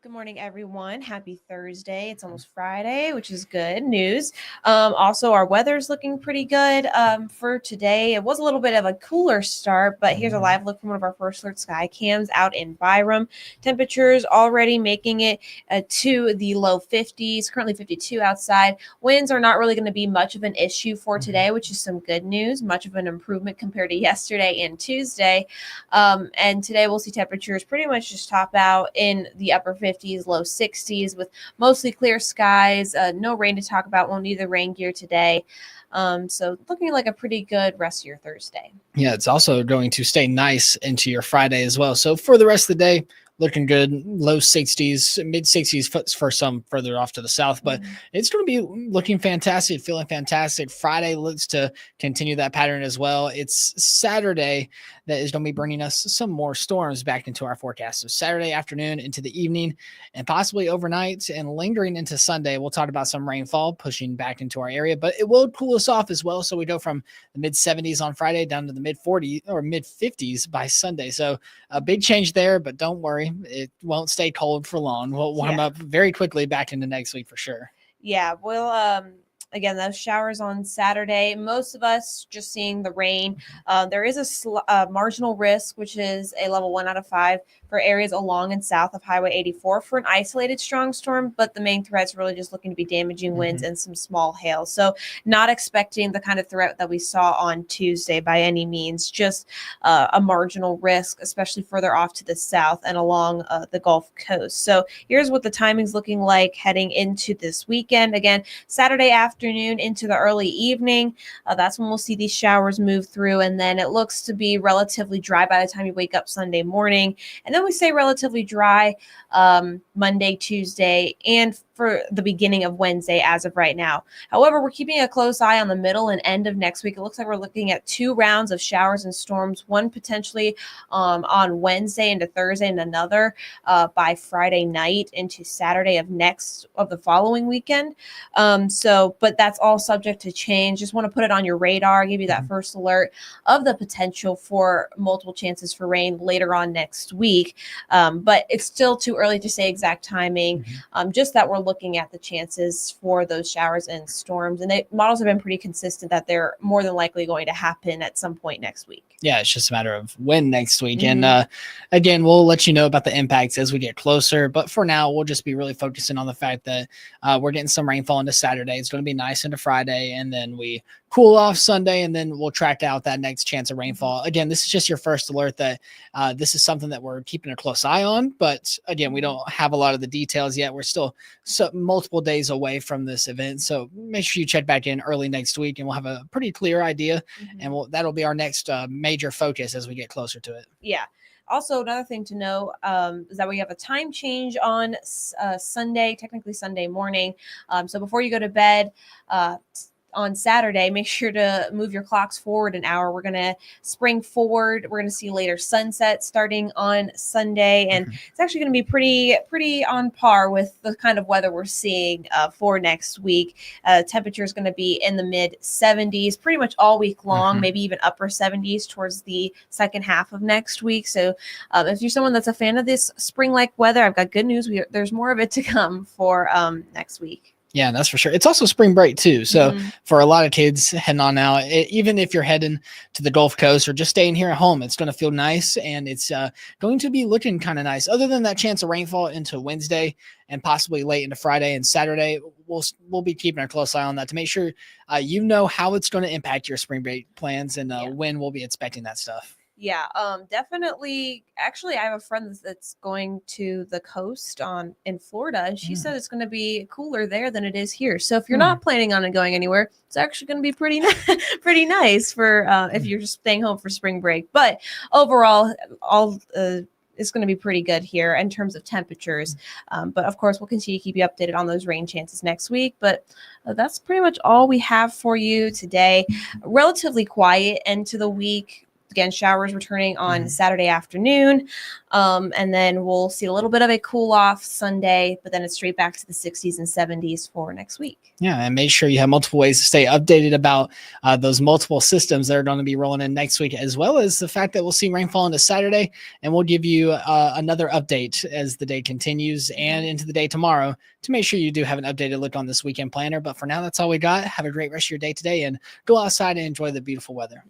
Good morning, everyone. Happy Thursday. It's almost Friday, which is good news. Also, our weather's looking pretty good for today. It was a little bit of a cooler start, but here's a live look from one of our first alert sky cams out in Byram. Temperatures already making it to the low 50s, currently 52 outside. Winds are not really going to be much of an issue for today, which is some good news, much of an improvement compared to yesterday and Tuesday. And today we'll see temperatures pretty much just top out in the upper 50s, low 60s with mostly clear skies. No rain to talk about. Won't need the rain gear today. So looking like a pretty good rest of your Thursday. Yeah, it's also going to stay nice into your Friday as well. So for the rest of the day, looking good, low 60s, mid 60s for some further off to the south, but it's going to be looking fantastic, feeling fantastic. Friday looks to continue that pattern as well. It's Saturday that is going to be bringing us some more storms back into our forecast. So Saturday afternoon into the evening and possibly overnight and lingering into Sunday. We'll talk about some rainfall pushing back into our area, but it will cool us off as well. So we go from the mid 70s on Friday down to the mid 40s or mid 50s by Sunday. So a big change there, but don't worry, it won't stay cold for long. We'll warm up very quickly back into next week for sure. Yeah, again, those showers on Saturday. Most of us just seeing the rain. There is a marginal risk, which is a level 1 out of 5 for areas along and south of Highway 84 for an isolated strong storm, but the main threat's really just looking to be damaging winds and some small hail. So not expecting the kind of threat that we saw on Tuesday by any means, just a marginal risk, especially further off to the south and along the Gulf Coast. So here's what the timing's looking like heading into this weekend. Again, Saturday afternoon into the early evening. That's when we'll see these showers move through, and then it looks to be relatively dry by the time you wake up Sunday morning. And then we say relatively dry Monday, Tuesday, and for the beginning of Wednesday as of right now. However, we're keeping a close eye on the middle and end of next week. It looks like we're looking at 2 rounds of showers and storms, one potentially on Wednesday into Thursday and another by Friday night into Saturday of the following weekend. But that's all subject to change. Just want to put it on your radar, give you that first alert of the potential for multiple chances for rain later on next week. But it's still too early to say exact timing. Just that we're looking at the chances for those showers and storms, and models have been pretty consistent that they're more than likely going to happen at some point next week. Yeah, it's just a matter of when next week. And again, we'll let you know about the impacts as we get closer. But for now, we'll just be really focusing on the fact that we're getting some rainfall into Saturday. It's going to be nice into Friday, and then we cool off Sunday, and then we'll track out that next chance of rainfall. Again, this is just your first alert that this is something that we're keeping a close eye on. But again, we don't have a lot of the details yet. We're still multiple days away from this event. So make sure you check back in early next week, and we'll have a pretty clear idea. And that'll be our next major focus as we get closer to it. Yeah. Also, another thing to know is that we have a time change on Sunday, technically Sunday morning. So before you go to bed on Saturday, make sure to move your clocks forward an hour. We're going to spring forward. We're going to see later sunset starting on Sunday. And it's actually going to be pretty on par with the kind of weather we're seeing for next week. Temperature is going to be in the mid 70s pretty much all week long, maybe even upper 70s towards the second half of next week. So if you're someone that's a fan of this spring-like weather, I've got good news. There's more of it to come for next week. Yeah, that's for sure. It's also spring break too. So for a lot of kids heading on now, even if you're heading to the Gulf Coast or just staying here at home, it's going to feel nice, and it's going to be looking kind of nice. Other than that chance of rainfall into Wednesday and possibly late into Friday and Saturday, we'll be keeping a close eye on that to make sure you know how it's going to impact your spring break plans and when we'll be expecting that stuff. Yeah, definitely. Actually, I have a friend that's going to the coast in Florida, and she said it's going to be cooler there than it is here. So if you're not planning on going anywhere, it's actually going to be pretty nice for if you're just staying home for spring break. But overall, it's going to be pretty good here in terms of temperatures. But of course, we'll continue to keep you updated on those rain chances next week. But that's pretty much all we have for you today. Relatively quiet end to the week. again, showers returning on Saturday afternoon. And then we'll see a little bit of a cool off Sunday, but then it's straight back to the 60s and 70s for next week. Yeah, and make sure you have multiple ways to stay updated about those multiple systems that are going to be rolling in next week, as well as the fact that we'll see rainfall into Saturday, and we'll give you another update as the day continues and into the day tomorrow to make sure you do have an updated look on this weekend planner. But for now, that's all we got. Have a great rest of your day today, and go outside and enjoy the beautiful weather.